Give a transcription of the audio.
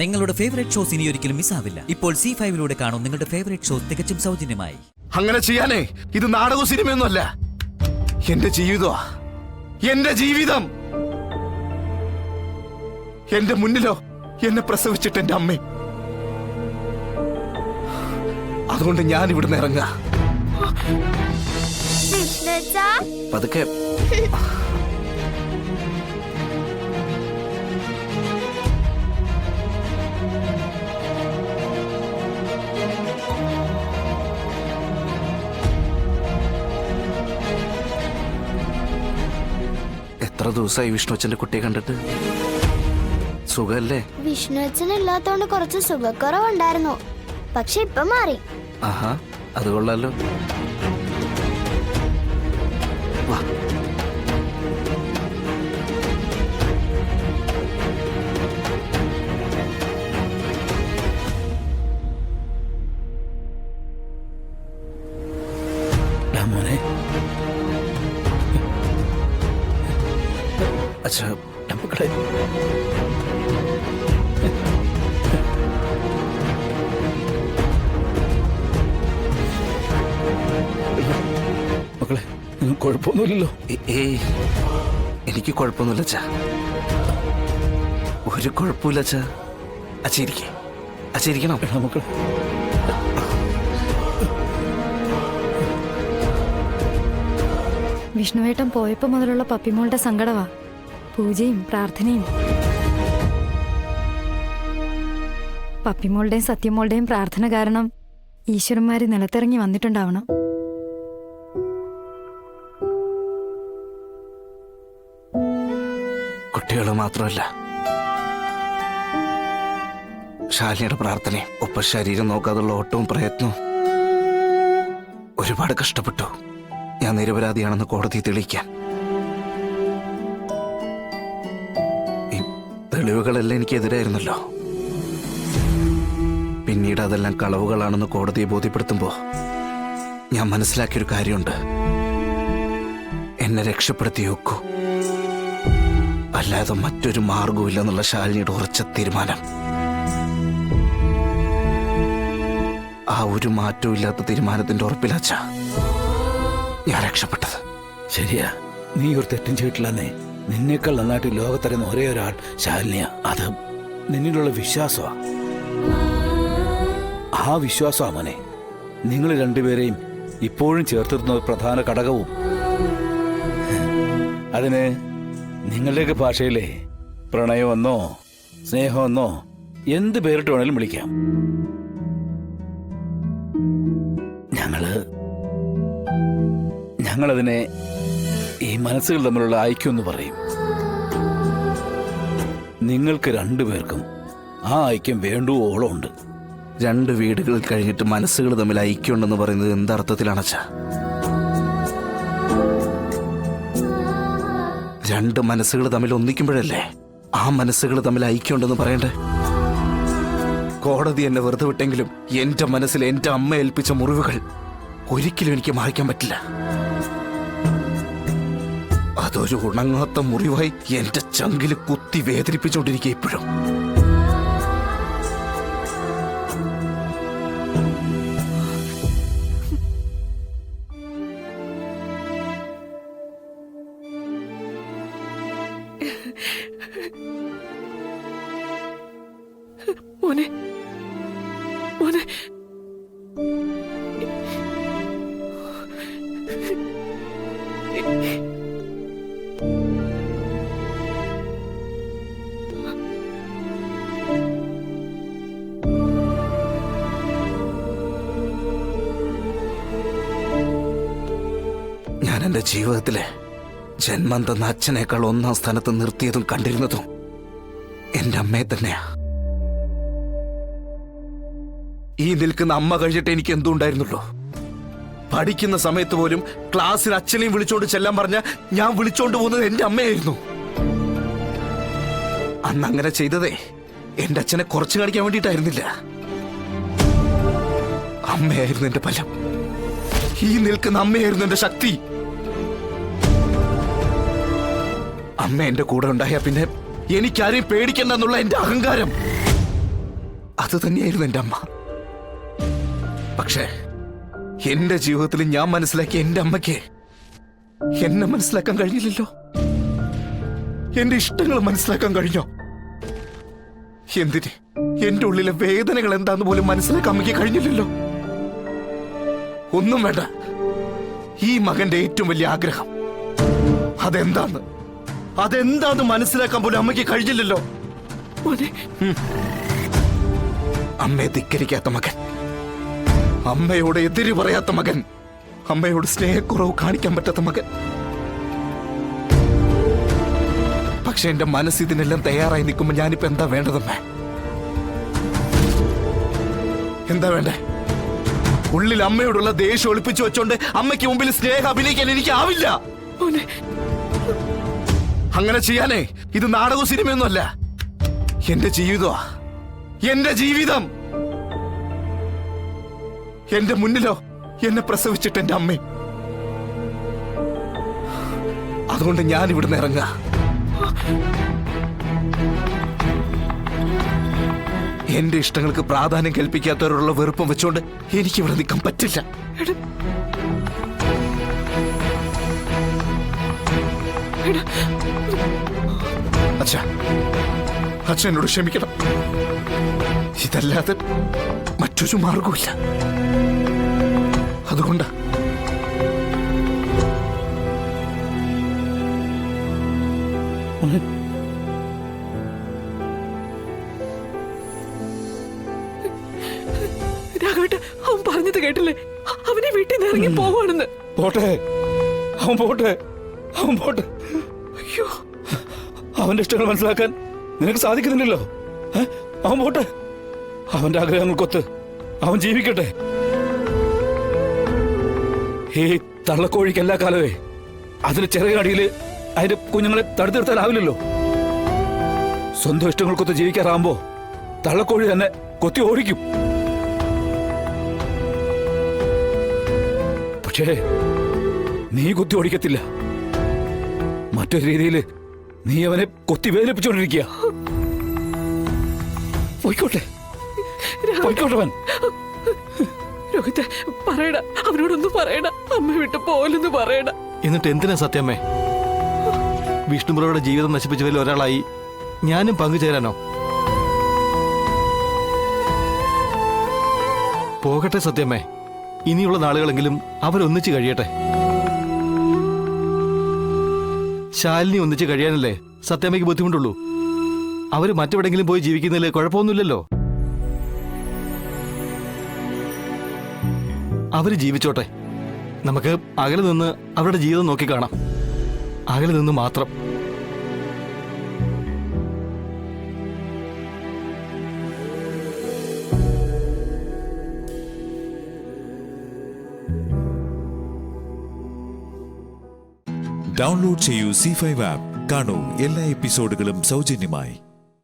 നിങ്ങളുടെ favourite shows ഇനി ഒരിക്കലും മിസ്സാവില്ല. ഇപ്പോൾ C5 കാണും നിങ്ങളുടെ ഫേവറേറ്റ് ഷോസ് തികച്ചും സൗജന്യമായി. അങ്ങനെ ചെയ്യാനേ ഇത് നാടകവും സിനിമയൊന്നുമല്ല, എന്റെ ജീവിതമാ. എന്റെ ജീവിതം. എന്റെ മുന്നിലോ എന്നെ പ്രസവിച്ചിട്ട് എന്റെ അമ്മ. അതുകൊണ്ട് ഞാൻ ഇവിടുന്ന് ഇറങ്ങാ. പതുക്കെ. എത്ര ദിവസമായി വിഷ്ണുവച്ചന്റെ കുട്ടിയെ കണ്ടിട്ട്? സുഖല്ലേ? വിഷ്ണുവച്ചൻ ഇല്ലാത്തോണ്ട് കുറച്ച് സുഖക്കുറവുണ്ടായിരുന്നു, പക്ഷെ ഇപ്പൊ മാറി. ആഹാ, അത് കൊള്ളാലോ. വാ. മോനെ, അച്ഛാ, മക്കളെ, മക്കളെ, കുഴപ്പമൊന്നുമില്ലല്ലോ? ഏയ്, എനിക്ക് കുഴപ്പമൊന്നുമില്ല അച്ഛാ. ഒരു കുഴപ്പമില്ല അച്ഛാ. അച്ഛയിരിക്കേ, അച്ഛയിരിക്കണം മക്കളെ. വിഷ്ണുവേട്ടൻ പോയപ്പോ മുതലുള്ള പപ്പിമോളുടെ സങ്കടവാ പൂജയും പ്രാർത്ഥനയും. പപ്പിമോളുടെയും സത്യമോളുടെയും പ്രാർത്ഥന കാരണം ഈശ്വരന്മാര് നിലത്തിറങ്ങി വന്നിട്ടുണ്ടാവണം. കുട്ടികൾ മാത്രമല്ല, ശാലിനിയുടെ പ്രാർത്ഥനയും ഒപ്പം ശരീരം നോക്കാതുള്ള ഓട്ടവും പ്രയത്നവും. ഒരുപാട് കഷ്ടപ്പെട്ടു ഞാൻ നിരപരാധിയാണെന്ന് കോടതി തെളിയിക്കാൻ. ഈ തെളിവുകളെല്ലാം എനിക്കെതിരായിരുന്നല്ലോ. പിന്നീട് അതെല്ലാം കളവുകളാണെന്ന് കോടതിയെ ബോധ്യപ്പെടുത്തുമ്പോ ഞാൻ മനസ്സിലാക്കിയൊരു കാര്യമുണ്ട്. എന്നെ രക്ഷപ്പെടുത്തി വെക്കൂ, അല്ലാതെ മറ്റൊരു മാർഗവും ഇല്ലെന്നുള്ള ശാലിനിയുടെ ഉറച്ച തീരുമാനം. ആ ഒരു മാറ്റവും ഇല്ലാത്ത തീരുമാനത്തിന്റെ ഉറപ്പിലാച്ചാ ഞാൻ രക്ഷപ്പെട്ടത്. ശരിയാ, നീ ഒരു തെറ്റും ചെയ്തിട്ടില്ലെന്നേ. നിന്നേക്കാൾ നന്നായിട്ട് ലോകത്തറിയുന്ന ഒരേ ഒരാൾ ശാലിനിയ. അത് നിന്നിലുള്ള വിശ്വാസമാ. ആ വിശ്വാസമാ മോനെ നിങ്ങൾ രണ്ടുപേരെയും ഇപ്പോഴും ചേർത്തിരുന്ന ഒരു പ്രധാന ഘടകവും. അതിന് നിങ്ങളുടെയൊക്കെ ഭാഷയിലെ പ്രണയമെന്നോ സ്നേഹമെന്നോ എന്ത് പേരിട്ട് വേണേലും വിളിക്കാം. ഞങ്ങളതിനെ ഈ മനസ്സുകൾ തമ്മിലുള്ള ഐക്യം എന്ന് പറയും. നിങ്ങൾക്ക് രണ്ടുപേർക്കും ആ ഐക്യം വേണ്ടുവോളം ഉണ്ട്. രണ്ട് വീടുകളിൽ കഴിഞ്ഞിട്ട് മനസ്സുകൾ തമ്മിൽ ഐക്യമുണ്ടെന്ന് പറയുന്നത് എന്തർത്ഥത്തിലാണച്ചാ? രണ്ട് മനസ്സുകൾ തമ്മിൽ ഒന്നിക്കുമ്പോഴല്ലേ ആ മനസ്സുകൾ തമ്മിൽ ഐക്യമുണ്ടെന്ന് പറയണ്ടേ? കോടതി എന്നെ വെറുതെ വിട്ടെങ്കിലും എന്റെ മനസ്സിൽ എന്റെ അമ്മ ഏൽപ്പിച്ച മുറിവുകൾ ഒരിക്കലും എനിക്ക് മായ്ക്കാൻ പറ്റില്ല. അതൊരു ഉണങ്ങാത്ത മുറിവായി എന്റെ ചങ്കില് കുത്തി വേദനിപ്പിച്ചുകൊണ്ടിരിക്കുക ഇപ്പോഴും. മോനെ, മോനെ, ഞാൻ എന്റെ ജീവിതത്തിലെ ജന്മം തന്ന അച്ഛനേക്കാൾ ഒന്നാം സ്ഥാനത്ത് നിർത്തിയതും കണ്ടിരുന്നതും എന്റെ അമ്മയെ തന്നെയാ. ഈ നിൽക്കുന്ന അമ്മ കഴിഞ്ഞിട്ട് എനിക്ക് എന്തുണ്ടായിരുന്നുള്ളൂ? പഠിക്കുന്ന സമയത്ത് പോലും ക്ലാസ്സിൽ അച്ഛനെയും വിളിച്ചോണ്ട് ചെല്ലാൻ പറഞ്ഞ ഞാൻ വിളിച്ചോണ്ട് പോകുന്നത് എന്റെ അമ്മയായിരുന്നു. അന്ന് അങ്ങനെ ചെയ്തതേ എന്റെ അച്ഛനെ കുറച്ചു കാണിക്കാൻ വേണ്ടിയിട്ടായിരുന്നില്ല. അമ്മയായിരുന്നു എന്റെ ബലം. ഈ നിൽക്കുന്ന അമ്മയായിരുന്നു എന്റെ ശക്തി. അമ്മ എന്റെ കൂടെ ഉണ്ടായ പിന്നെ എനിക്കാരെയും പേടിക്കണ്ടെന്നുള്ള എന്റെ അഹങ്കാരം അത് തന്നെയായിരുന്നു എൻ്റെ അമ്മ. പക്ഷേ എന്റെ ജീവിതത്തിൽ ഞാൻ മനസ്സിലാക്കിയ എന്റെ അമ്മയ്ക്ക് എന്നെ മനസ്സിലാക്കാൻ കഴിഞ്ഞില്ലല്ലോ. എന്റെ ഇഷ്ടങ്ങൾ മനസ്സിലാക്കാൻ കഴിഞ്ഞോ? എന്തിന് എന്റെ ഉള്ളിലെ വേദനകൾ എന്താന്ന് പോലും മനസ്സിലാക്കാൻ അമ്മയ്ക്ക് കഴിഞ്ഞില്ലല്ലോ. ഒന്നും വേണ്ട, ഈ മകന്റെ ഏറ്റവും വലിയ ആഗ്രഹം അതെന്താന്ന് മനസ്സിലാക്കാൻ പോലും അമ്മയ്ക്ക് കഴിഞ്ഞില്ലല്ലോ. മോനെ, അമ്മയെ ധിക്കരിക്കാത്ത മകൻ, അമ്മയോട് എതിര് പറയാത്ത മകൻ, അമ്മയോട് സ്നേഹക്കുറവ് കാണിക്കാൻ പറ്റാത്ത മകൻ. പക്ഷെ എന്റെ മനസ്സ് ഇതിനെല്ലാം തയ്യാറായി നിൽക്കുമ്പോ ഞാനിപ്പോ എന്താ വേണ്ടതമ്മേ? എന്താ വേണ്ടേ? ഉള്ളിൽ അമ്മയോടുള്ള ദേഷ്യം ഒളിപ്പിച്ചു വെച്ചോണ്ട് അമ്മയ്ക്ക് മുമ്പിൽ സ്നേഹം അഭിനയിക്കാൻ എനിക്ക് ആവില്ല. മോനെ, അങ്ങനെ ചെയ്യാനേ ഇത് നാടകവും സിനിമയൊന്നുമല്ല, എന്റെ ജീവിതമാ, എന്റെ ജീവിതം. എന്റെ മുന്നിലോ എന്നെ പ്രസവിച്ചിട്ട് എന്റെ അമ്മ. അതുകൊണ്ട് ഞാൻ ഇവിടുന്ന് ഇറങ്ങാ. എന്റെ ഇഷ്ടങ്ങൾക്ക് പ്രാധാന്യം കൽപ്പിക്കാത്തവരോടുള്ള വെറുപ്പം വെച്ചോണ്ട് എനിക്ക് ഇവിടെ നിൽക്കാൻ പറ്റില്ല. അച്ഛൻ എന്നോട് ക്ഷമിക്കണം. ഇതല്ലാതെ മറ്റൊരു മാർഗവുമില്ല. അതുകൊണ്ടാ രാഘവേട്ട, അവൻ പറഞ്ഞത് കേട്ടില്ലേ? അവനെ വീട്ടിൽ നിന്ന് ഇറങ്ങി പോവാണെന്ന്. പോട്ടെ, അവൻ പോട്ടെ, അവൻ പോട്ടെ. അയ്യോ, അവന്റെ ഇഷ്ടങ്ങൾ മനസ്സിലാക്കാൻ നിനക്ക് സാധിക്കുന്നില്ലല്ലോ. അവൻ പോട്ടെ, അവന്റെ ആഗ്രഹങ്ങൾക്കൊത്ത് അവൻ ജീവിക്കട്ടെ. ഈ തള്ളക്കോഴിക്ക് എല്ലാ കാലവേ അതിന് ചെറിയടിയില് അതിന്റെ കുഞ്ഞുങ്ങളെ തടുത്തു നിർത്താനാവില്ലല്ലോ. സ്വന്തം ഇഷ്ടങ്ങൾക്കൊത്ത് ജീവിക്കാറാകുമ്പോ തള്ളക്കോഴി തന്നെ കൊത്തി ഓടിക്കും. പക്ഷേ നീ കുത്തി ഓടിക്കത്തില്ല. മറ്റൊരു രീതിയിൽ നീ അവനെ കൊത്തി വേദനിപ്പിച്ചോണ്ടിരിക്കുക. പോയിക്കോട്ടെ, പോയിക്കോട്ടെ അവൻ. രോഹിത്, പറയട, അവനോടൊന്നും പറയട, അമ്മ വിട്ട് പോലെന്ന് പറയട. എന്നിട്ട് എന്തിനാ സത്യമ്മേ? വിഷ്ണുപ്രഭയുടെ ജീവിതം നശിപ്പിച്ചവരിൽ ഒരാളായി ഞാനും പങ്കുചേരാനോ? പോകട്ടെ സത്യമ്മേ, ഇനിയുള്ള നാളുകളെങ്കിലും അവരൊന്നിച്ച് കഴിയട്ടെ. ശാലിനി ഒന്നിച്ച് കഴിയാനല്ലേ സത്യമ്മയ്ക്ക് ബുദ്ധിമുട്ടുള്ളൂ. അവര് മറ്റെവിടെങ്കിലും പോയി ജീവിക്കുന്നതിൽ കുഴപ്പമൊന്നുമില്ലല്ലോ. അവര് ജീവിച്ചോട്ടെ. നമുക്ക് അകലെ നിന്ന് അവരുടെ ജീവിതം നോക്കിക്കാണാം. അകലെ നിന്ന് മാത്രം. ഡൗൺലോഡ് ചെയ്യൂ C5 ആപ്പ്. കാണൂ എല്ലാ എപ്പിസോഡുകളും സൗജന്യമായി.